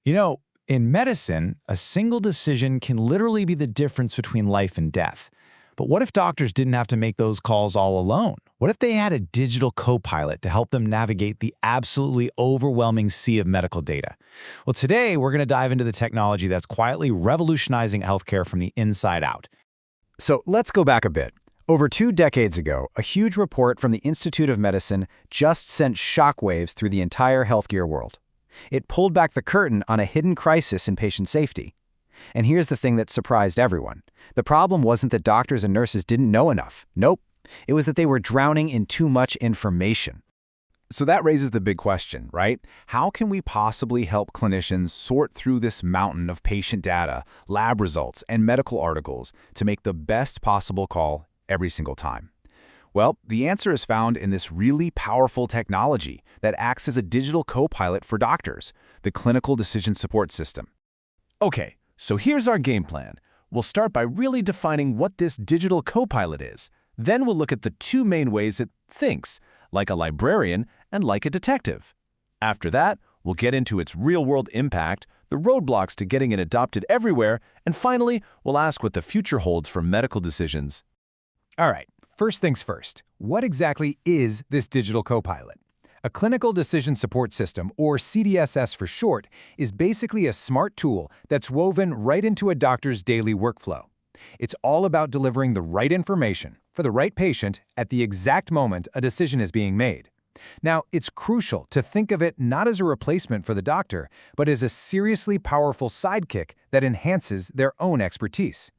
You know, in medicine, a single decision can literally be the difference between life and death. But what if doctors didn't have to make those calls all alone? What if they had a digital co-pilot to help them navigate the absolutely overwhelming sea of medical data? Well, today we're going to dive into the technology that's quietly revolutionizing healthcare from the inside out. So let's go back a bit. Over 2 decades ago, a huge report from the Institute of Medicine just sent shockwaves through the entire healthcare world. It pulled back the curtain on a hidden crisis in patient safety. And here's the thing that surprised everyone. The problem wasn't that doctors and nurses didn't know enough. Nope. It was that they were drowning in too much information. So that raises the big question, right? How can we possibly help clinicians sort through this mountain of patient data, lab results, and medical articles to make the best possible call every single time? Well, the answer is found in this really powerful technology that acts as a digital co-pilot for doctors, the Clinical Decision Support System. Okay, so here's our game plan. We'll start by really defining what this digital co-pilot is. Then we'll look at the 2 main ways it thinks, like a librarian and like a detective. After that, we'll get into its real-world impact, the roadblocks to getting it adopted everywhere, and finally, we'll ask what the future holds for medical decisions. All right, first things first. What exactly is this digital co-pilot? A Clinical Decision Support System, or CDSS for short, is basically a smart tool that's woven right into a doctor's daily workflow. It's all about delivering the right information for the right patient at the exact moment a decision is being made. Now, it's crucial to think of it not as a replacement for the doctor, but as a seriously powerful sidekick that enhances their own expertise.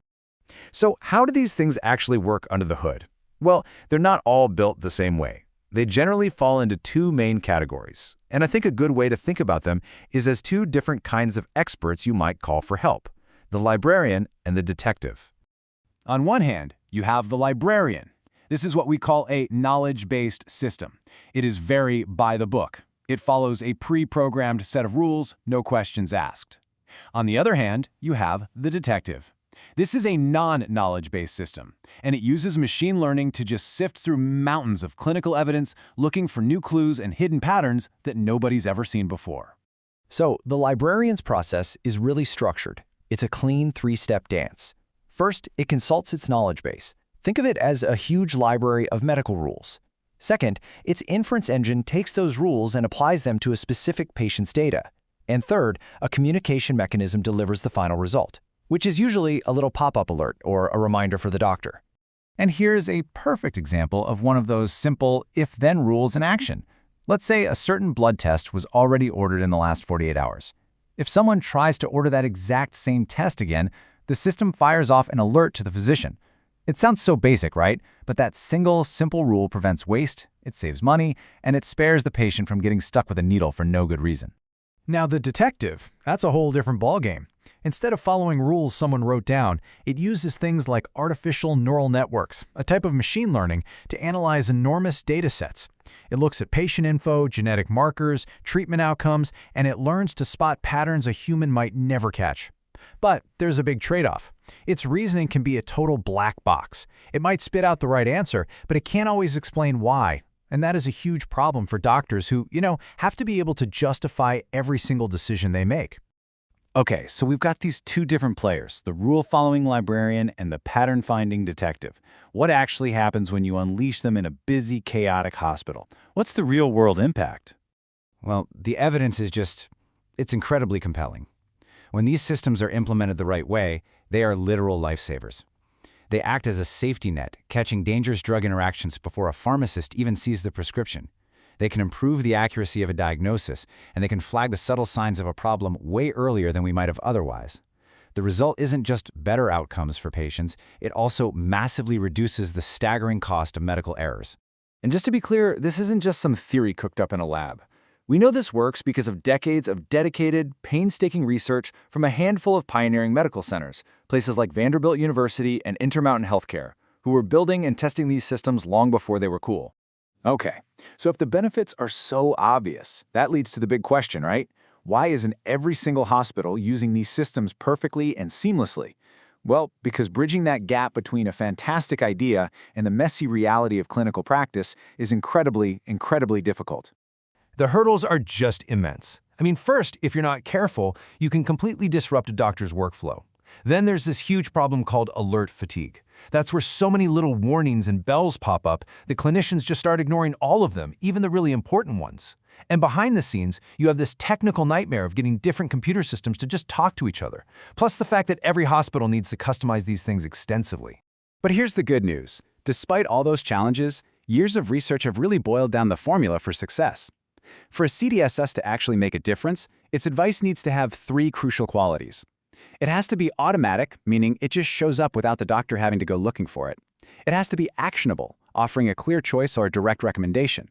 So how do these things actually work under the hood? Well, they're not all built the same way. They generally fall into 2 main categories, and I think a good way to think about them is as 2 different kinds of experts you might call for help: the librarian and the detective. On one hand, you have the librarian. This is what we call a knowledge-based system. It is very by the book. It follows a pre-programmed set of rules, no questions asked. On the other hand, you have the detective. This is a non-knowledge-based system, and it uses machine learning to just sift through mountains of clinical evidence, looking for new clues and hidden patterns that nobody's ever seen before. So the librarian's process is really structured. It's a clean 3-step dance. First, it consults its knowledge base. Think of it as a huge library of medical rules. Second, its inference engine takes those rules and applies them to a specific patient's data. And third, a communication mechanism delivers the final result, which is usually a little pop-up alert or a reminder for the doctor. And here's a perfect example of one of those simple if-then rules in action. Let's say a certain blood test was already ordered in the last 48 hours. If someone tries to order that exact same test again, the system fires off an alert to the physician. It sounds so basic, right? But that single, simple rule prevents waste, it saves money, and it spares the patient from getting stuck with a needle for no good reason. Now the detective, that's a whole different ballgame. Instead of following rules someone wrote down, it uses things like artificial neural networks, a type of machine learning, to analyze enormous data sets. It looks at patient info, genetic markers, treatment outcomes, and it learns to spot patterns a human might never catch. But there's a big trade-off. Its reasoning can be a total black box. It might spit out the right answer, but it can't always explain why. And that is a huge problem for doctors who, have to be able to justify every single decision they make. Okay, so we've got these 2 different players, the rule-following librarian and the pattern-finding detective. What actually happens when you unleash them in a busy, chaotic hospital? What's the real-world impact? Well, the evidence is it's incredibly compelling. When these systems are implemented the right way, they are literal lifesavers. They act as a safety net, catching dangerous drug interactions before a pharmacist even sees the prescription. They can improve the accuracy of a diagnosis, and they can flag the subtle signs of a problem way earlier than we might have otherwise. The result isn't just better outcomes for patients, it also massively reduces the staggering cost of medical errors. And just to be clear, this isn't just some theory cooked up in a lab. We know this works because of decades of dedicated, painstaking research from a handful of pioneering medical centers, places like Vanderbilt University and Intermountain Healthcare, who were building and testing these systems long before they were cool. Okay, so if the benefits are so obvious, that leads to the big question, right? Why isn't every single hospital using these systems perfectly and seamlessly? Well, because bridging that gap between a fantastic idea and the messy reality of clinical practice is incredibly, incredibly difficult. The hurdles are just immense. I mean, first, if you're not careful, you can completely disrupt a doctor's workflow. Then there's this huge problem called alert fatigue. That's where so many little warnings and bells pop up that clinicians just start ignoring all of them, even the really important ones. And behind the scenes, you have this technical nightmare of getting different computer systems to just talk to each other, plus the fact that every hospital needs to customize these things extensively. But here's the good news. Despite all those challenges, years of research have really boiled down the formula for success. For a CDSS to actually make a difference, its advice needs to have 3 crucial qualities. It has to be automatic, meaning it just shows up without the doctor having to go looking for it. It has to be actionable, offering a clear choice or a direct recommendation.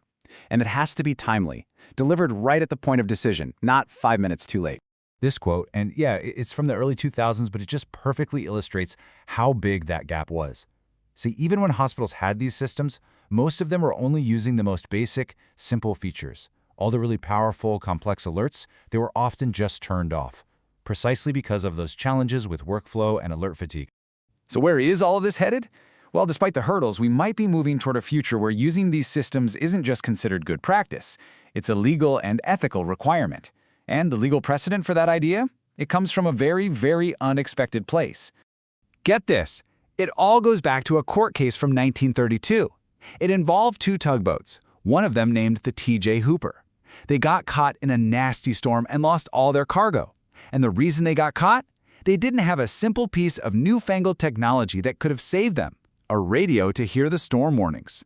And it has to be timely, delivered right at the point of decision, not 5 minutes too late. This quote, and yeah, it's from the early 2000s, but it just perfectly illustrates how big that gap was. See, even when hospitals had these systems, most of them were only using the most basic, simple features. All the really powerful, complex alerts, they were often just turned off, precisely because of those challenges with workflow and alert fatigue. So where is all of this headed? Well, despite the hurdles, we might be moving toward a future where using these systems isn't just considered good practice. It's a legal and ethical requirement. And the legal precedent for that idea? It comes from a very, very unexpected place. Get this. It all goes back to a court case from 1932. It involved 2 tugboats, one of them named the T.J. Hooper. They got caught in a nasty storm and lost all their cargo. And the reason they got caught? They didn't have a simple piece of newfangled technology that could have saved them, a radio to hear the storm warnings.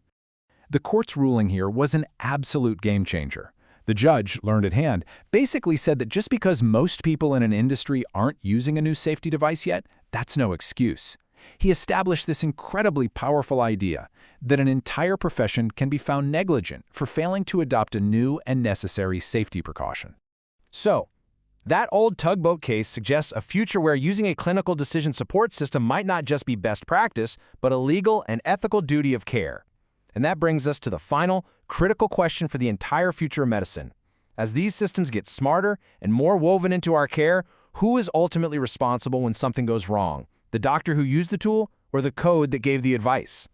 The court's ruling here was an absolute game changer. The judge, learned at hand, basically said that just because most people in an industry aren't using a new safety device yet, that's no excuse. He established this incredibly powerful idea that an entire profession can be found negligent for failing to adopt a new and necessary safety precaution. So, that old tugboat case suggests a future where using a clinical decision support system might not just be best practice, but a legal and ethical duty of care. And that brings us to the final, critical question for the entire future of medicine. As these systems get smarter and more woven into our care, who is ultimately responsible when something goes wrong? The doctor who used the tool or the code that gave the advice?